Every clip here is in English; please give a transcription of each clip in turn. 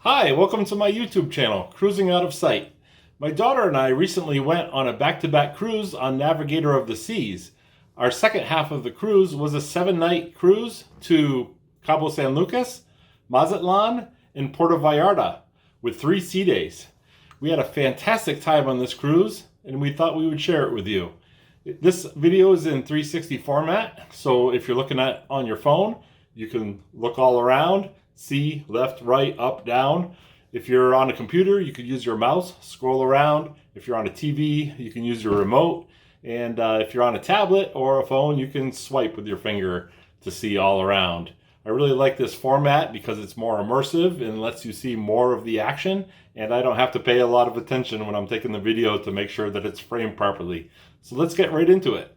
Hi, welcome to my YouTube channel, Cruising Out of Sight. My daughter and I recently went on a back-to-back cruise on Navigator of the Seas. Our second half of the cruise was a 7-night cruise to Cabo San Lucas, Mazatlan, and Puerto Vallarta with 3 sea days. We had a fantastic time on this cruise and we thought we would share it with you. This video is in 360 format, so if you're looking at on your phone, you can look all around, see left, right, up, down. If you're on a computer, you could use your mouse, scroll around. If you're on a TV, you can use your remote. And if you're on a tablet or a phone, you can swipe with your finger to see all around. I really like this format because it's more immersive and lets you see more of the action, and I don't have to pay a lot of attention when I'm taking the video to make sure that it's framed properly. So let's get right into it.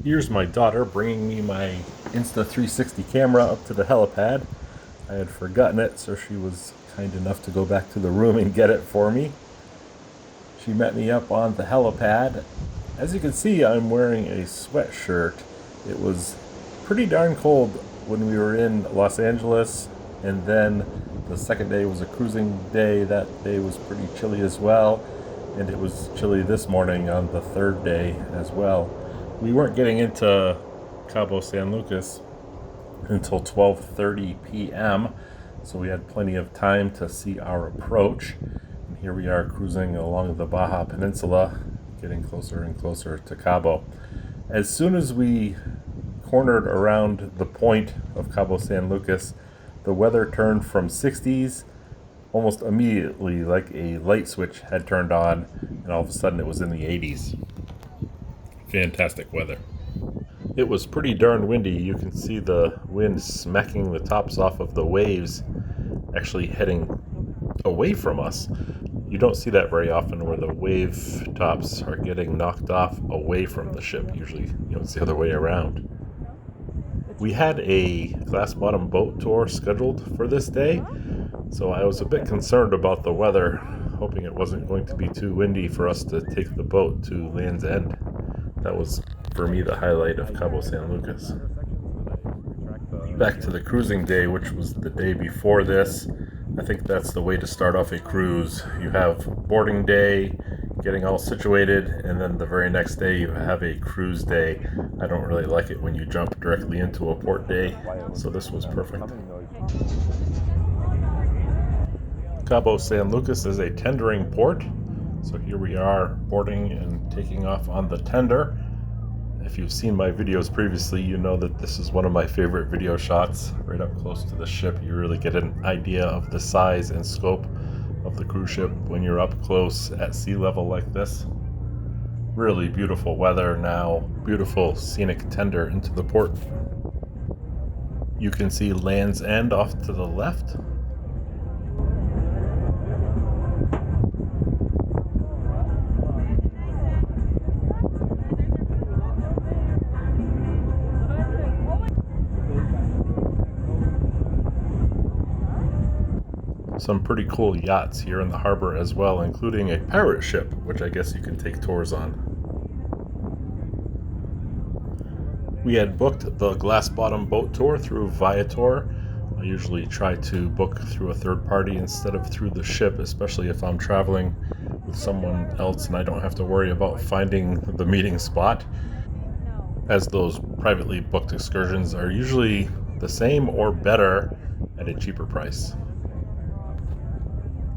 Here's my daughter bringing me my Insta360 camera up to the helipad. I had forgotten it, so she was kind enough to go back to the room and get it for me. She met me up on the helipad. As you can see, I'm wearing a sweatshirt. It was pretty darn cold when we were in Los Angeles, and then the second day was a cruising day. That day was pretty chilly as well, and it was chilly this morning on the third day as well. We weren't getting into Cabo San Lucas until 12:30 p.m., so we had plenty of time to see our approach. And here we are cruising along the Baja Peninsula, getting closer and closer to Cabo. As soon as we cornered around the point of Cabo San Lucas, the weather turned from 60s almost immediately, like a light switch had turned on, and all of a sudden it was in the 80s. Fantastic weather. It was pretty darn windy. You can see the wind smacking the tops off of the waves, actually heading away from us. You don't see that very often, where the wave tops are getting knocked off away from the ship. Usually, it's the other way around. We had a glass bottom boat tour scheduled for this day, so I was a bit concerned about the weather, hoping it wasn't going to be too windy for us to take the boat to Land's End. That was, for me, the highlight of Cabo San Lucas. Back to the cruising day, which was the day before this. I think that's the way to start off a cruise. You have boarding day, getting all situated, and then the very next day you have a cruise day. I don't really like it when you jump directly into a port day, so this was perfect. Cabo San Lucas is a tendering port. So here we are boarding and taking off on the tender. If you've seen my videos previously, you know that this is one of my favorite video shots. Right up close to the ship, you really get an idea of the size and scope of the cruise ship when you're up close at sea level like this. Really beautiful weather now, beautiful scenic tender into the port. You can see Land's End off to the left. Some pretty cool yachts here in the harbor as well, including a pirate ship, which I guess you can take tours on. We had booked the glass bottom boat tour through Viator. I usually try to book through a third party instead of through the ship, especially if I'm traveling with someone else and I don't have to worry about finding the meeting spot, as those privately booked excursions are usually the same or better at a cheaper price.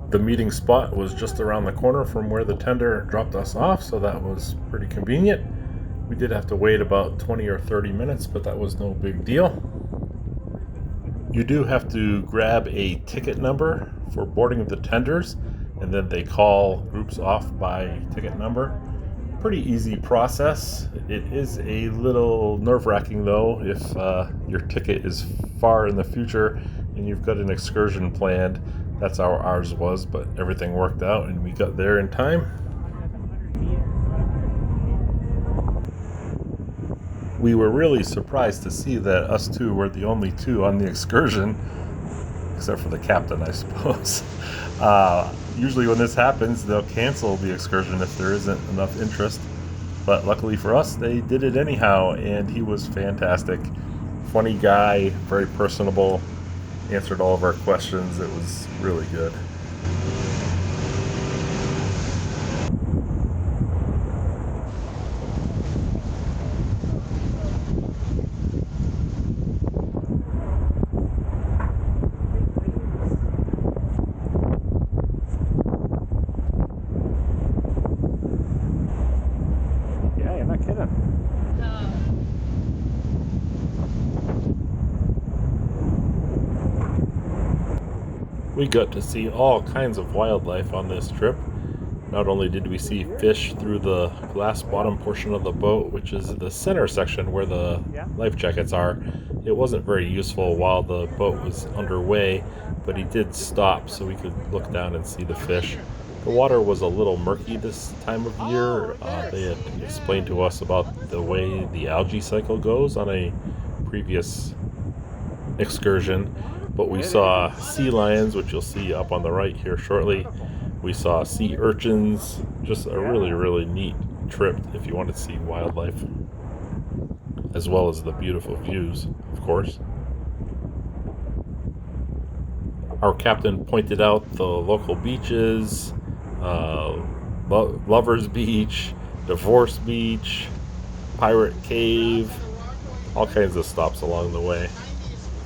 The meeting spot was just around the corner from where the tender dropped us off, so that was pretty convenient. We did have to wait about 20 or 30 minutes, but that was no big deal. You do have to grab a ticket number for boarding the tenders, and then they call groups off by ticket number. Pretty easy process. It is a little nerve-wracking though if your ticket is far in the future and you've got an excursion planned. That's how ours was, but everything worked out and we got there in time. We were really surprised to see that us two were the only two on the excursion, except for the captain, I suppose. Usually when this happens, they'll cancel the excursion if there isn't enough interest. But luckily for us, they did it anyhow, and he was fantastic. Funny guy, very personable, answered all of our questions. It was really good. Yeah, you're not kidding. We got to see all kinds of wildlife on this trip. Not only did we see fish through the glass bottom portion of the boat, which is the center section where the life jackets are. It wasn't very useful while the boat was underway, but he did stop so we could look down and see the fish. The water was a little murky this time of year. They had explained to us about the way the algae cycle goes on a previous excursion, but we saw sea lions, which you'll see up on the right here shortly. We saw sea urchins. Just a really neat trip if you want to see wildlife, as well as the beautiful views, of course. Our captain pointed out the local beaches, Lover's Beach, Divorce Beach, Pirate Cave, all kinds of stops along the way.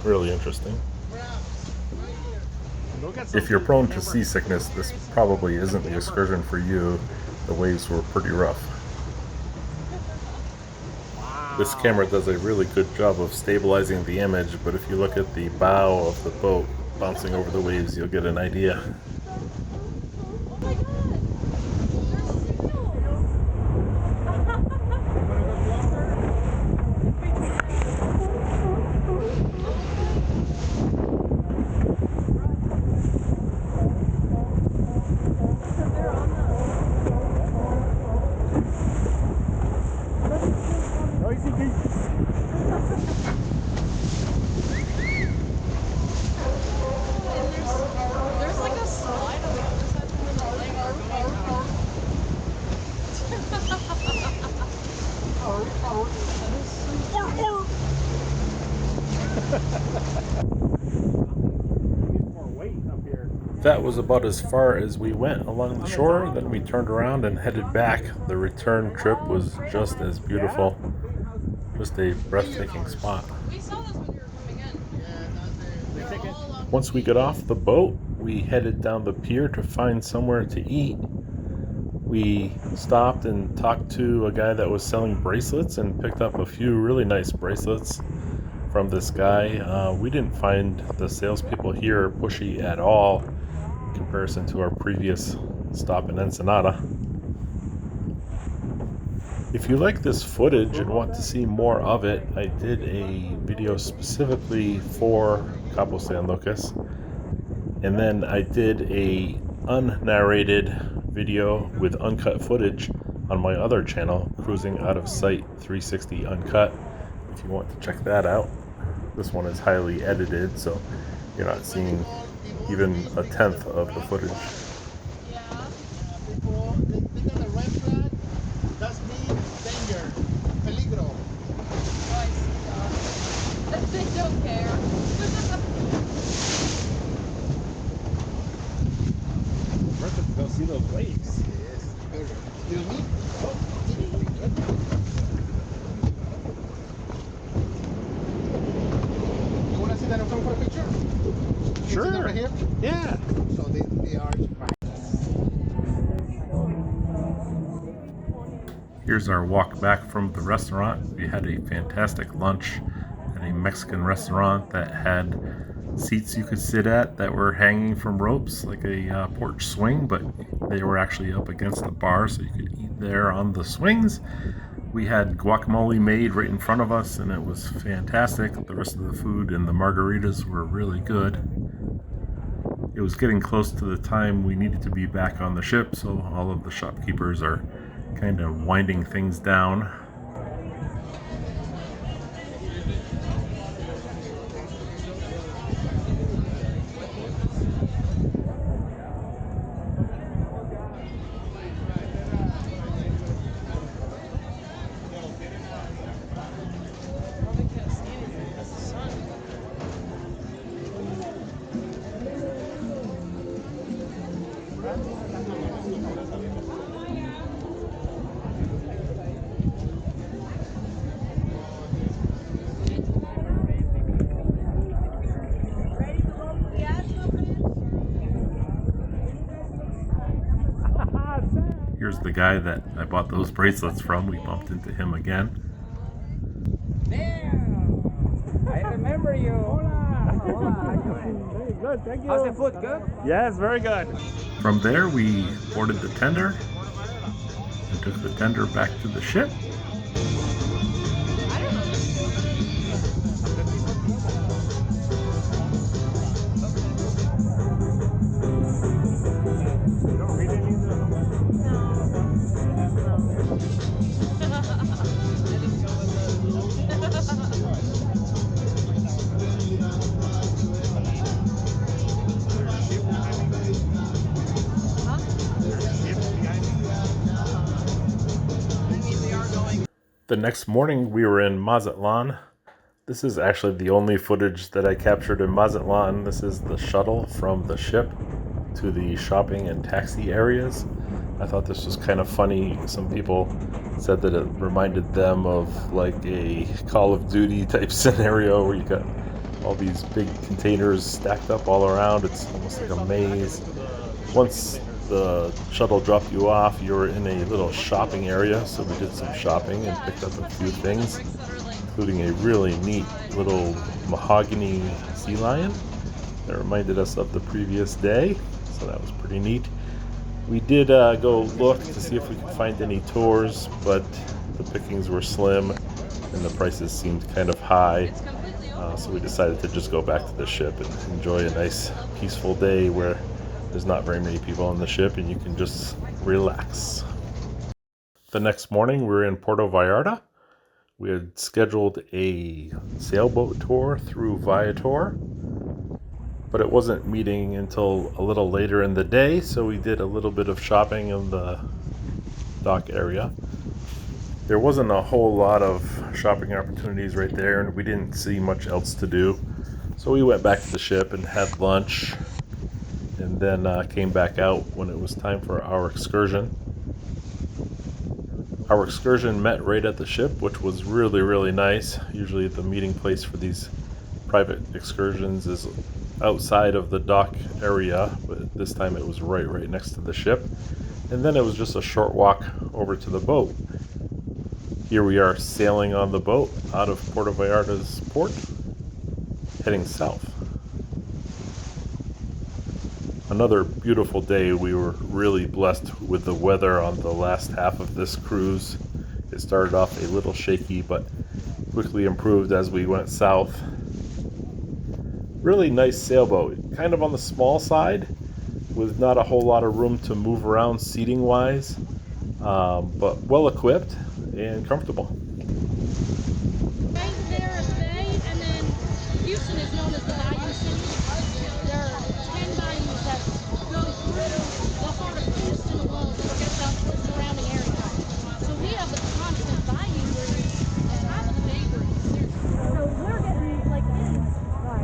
Really interesting. If you're prone to seasickness, this probably isn't the excursion for you. The waves were pretty rough. This camera does a really good job of stabilizing the image, but if you look at the bow of the boat bouncing over the waves, you'll get an idea. That was about as far as we went along the shore. Then we turned around and headed back. The return trip was just as beautiful. Just a breathtaking spot. Once we got off the boat, we headed down the pier to find somewhere to eat. We stopped and talked to a guy that was selling bracelets and picked up a few really nice bracelets from this guy. We didn't find the salespeople here pushy at all in comparison to our previous stop in Ensenada. If you like this footage and want to see more of it, I did a video specifically for Cabo San Lucas, and then I did a unnarrated video with uncut footage on my other channel, Cruising Out of Sight 360 Uncut, if you want to check that out. This one is highly edited, so you're not seeing even a tenth of the footage. They don't care. We're to go see those waves. Excuse me? You want to see that in front for a picture? Sure. Right here? Yeah. So they are. Here's our walk back from the restaurant. We had a fantastic lunch at a Mexican restaurant that had seats you could sit at that were hanging from ropes, like a porch swing, but they were actually up against the bar, so you could eat there on the swings. We had guacamole made right in front of us, and it was fantastic. The rest of the food and the margaritas were really good. It was getting close to the time we needed to be back on the ship, so all of the shopkeepers are kind of winding things down. the guy that I bought those bracelets from. We bumped into him again. Damn! I remember you. Hola. Hola, how you doing? Very good, thank you. How's the food? Good? Yes, very good. From there, we boarded the tender and took the tender back to the ship. The next morning, we were in Mazatlan. This is actually the only footage that I captured in Mazatlan. This is the shuttle from the ship to the shopping and taxi areas. I thought this was kind of funny. Some people said that it reminded them of like a Call of Duty type scenario where you got all these big containers stacked up all around. It's almost like a maze. Once the shuttle dropped you off, you were in a little shopping area, so we did some shopping and picked up a few things, including a really neat little mahogany sea lion that reminded us of the previous day, so that was pretty neat. We did go look to see if we could find any tours, but the pickings were slim and the prices seemed kind of high, so we decided to just go back to the ship and enjoy a nice peaceful day where there's not very many people on the ship and you can just relax. The next morning we were in Puerto Vallarta. We had scheduled a sailboat tour through Viator, but it wasn't meeting until a little later in the day, so we did a little bit of shopping in the dock area. There wasn't a whole lot of shopping opportunities right there, and we didn't see much else to do. So we went back to the ship and had lunch, and then came back out when it was time for our excursion. Our excursion met right at the ship, which was really, really nice. Usually the meeting place for these private excursions is outside of the dock area, but this time it was right next to the ship. And then it was just a short walk over to the boat. Here we are sailing on the boat out of Puerto Vallarta's port, heading south. Another beautiful day. We were really blessed with the weather on the last half of this cruise. It started off a little shaky, but quickly improved as we went south. Really nice sailboat, kind of on the small side, with not a whole lot of room to move around seating wise, but well equipped and comfortable. Right there is Bay, and then Houston is known as the Bayou City. There are 10 bayous that go through the heart of Houston alone that gets up to the surrounding area. So we have the constant bayou route on top of the Bay routes. So we're getting like in.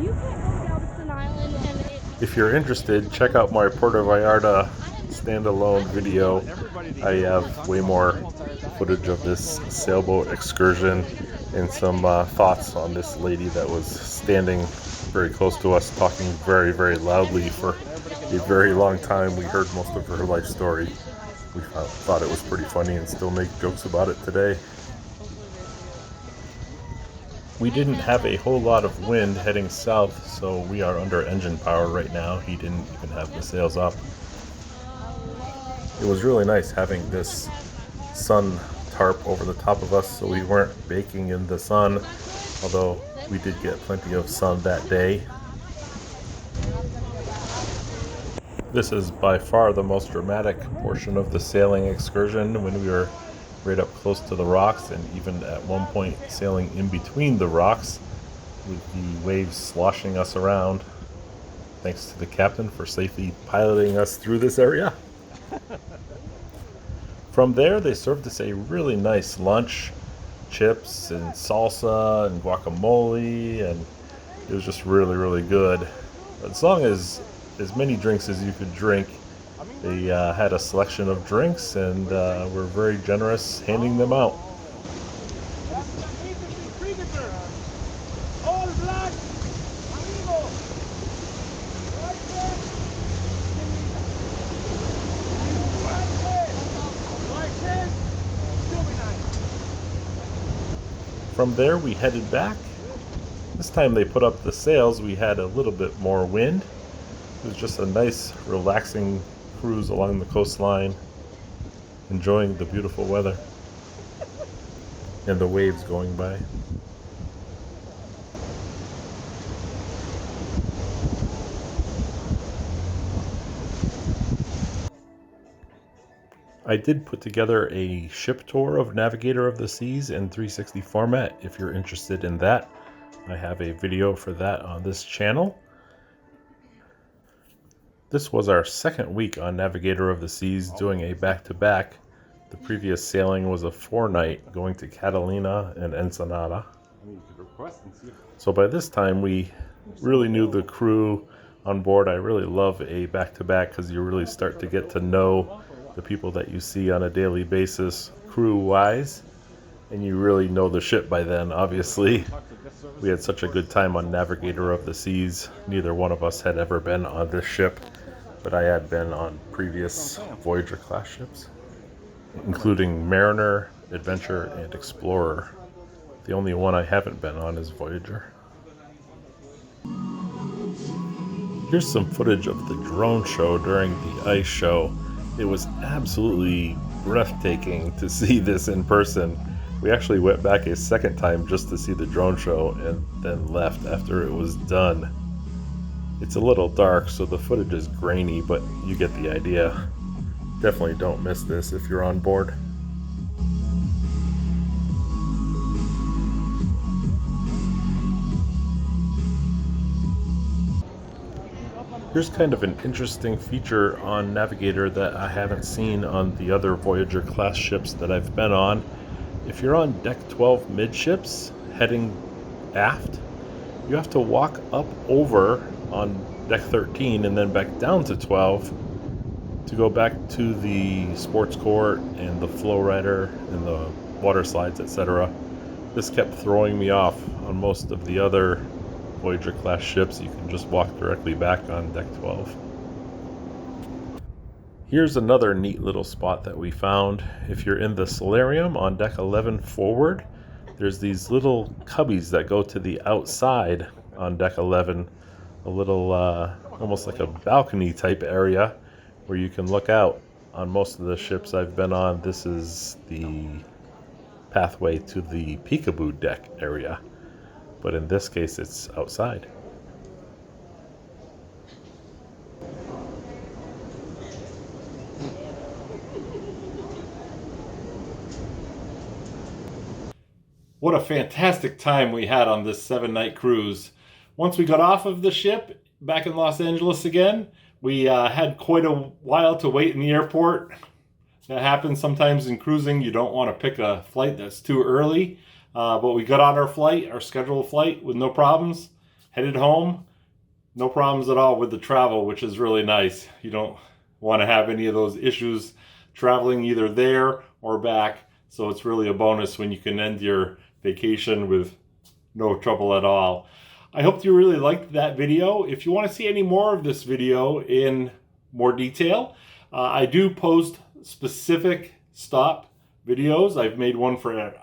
You can't go to Galveston Island and If you're interested, check out my Puerto Vallarta standalone video. I have way more footage of this sailboat excursion and some thoughts on this lady that was standing very close to us, talking very, very loudly for a very long time. We heard most of her life story. We thought it was pretty funny and still make jokes about it today. We didn't have a whole lot of wind heading south, so we are under engine power right now. He didn't even have the sails up. It was really nice having this sun tarp over the top of us so we weren't baking in the sun, although we did get plenty of sun that day. This is by far the most dramatic portion of the sailing excursion, when we were right up close to the rocks and even at one point sailing in between the rocks with the waves sloshing us around. Thanks to the captain for safely piloting us through this area. From there, they served us a really nice lunch, chips and salsa and guacamole, and it was just really, really good. As long as many drinks as you could drink. They had a selection of drinks and were very generous handing them out. From there we headed back. This time they put up the sails, we had a little bit more wind. It was just a nice relaxing cruise along the coastline, enjoying the beautiful weather and the waves going by. I did put together a ship tour of Navigator of the Seas in 360 format. If you're interested in that, I have a video for that on this channel. This was our second week on Navigator of the Seas, doing a back-to-back. The previous sailing was a 4-night going to Catalina and Ensenada. So by this time we really knew the crew on board. I really love a back-to-back because you really start to get to know the people that you see on a daily basis crew-wise, and you really know the ship by then, obviously. We had such a good time on Navigator of the Seas. Neither one of us had ever been on this ship, but I had been on previous Voyager class ships, including Mariner, Adventure, and Explorer. The only one I haven't been on is Voyager. Here's some footage of the drone show during the ice show. It was absolutely breathtaking to see this in person. We actually went back a second time just to see the drone show and then left after it was done. It's a little dark, so the footage is grainy, but you get the idea. Definitely don't miss this if you're on board. Here's kind of an interesting feature on Navigator that I haven't seen on the other Voyager class ships that I've been on. If you're on deck 12 midships heading aft, you have to walk up over on deck 13 and then back down to 12 to go back to the sports court and the flow rider and the water slides, etc. This kept throwing me off. On most of the other Voyager class ships, you can just walk directly back on deck 12. Here's another neat little spot that we found. If you're in the solarium on deck 11 forward, there's these little cubbies that go to the outside on deck 11, a little almost like a balcony type area where you can look out. On most of the ships I've been on, this is the pathway to the peekaboo deck area, but in this case it's outside. What a fantastic time we had on this 7-night cruise. Once we got off of the ship back in Los Angeles again, we had quite a while to wait in the airport. That happens sometimes in cruising. You don't want to pick a flight that's too early. But we got on our flight, our scheduled flight, with no problems. Headed home, no problems at all with the travel, which is really nice. You don't want to have any of those issues traveling either there or back. So it's really a bonus when you can end your vacation with no trouble at all. I hope you really liked that video. If you want to see any more of this video in more detail, I do post specific stop videos. I've made one for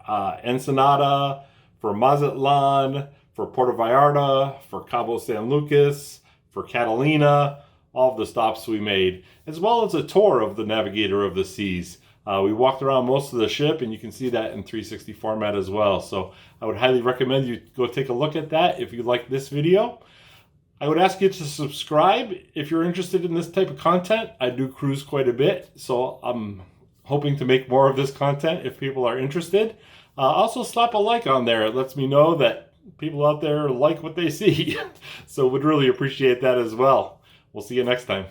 Ensenada, for Mazatlan, for Puerto Vallarta, for Cabo San Lucas, for Catalina, all of the stops we made, as well as a tour of the Navigator of the Seas. We walked around most of the ship, and you can see that in 360 format as well. So I would highly recommend you go take a look at that if you like this video. I would ask you to subscribe if you're interested in this type of content. I do cruise quite a bit, so I'm hoping to make more of this content if people are interested. Also slap a like on there. It lets me know that people out there like what they see. So would really appreciate that as well. We'll see you next time.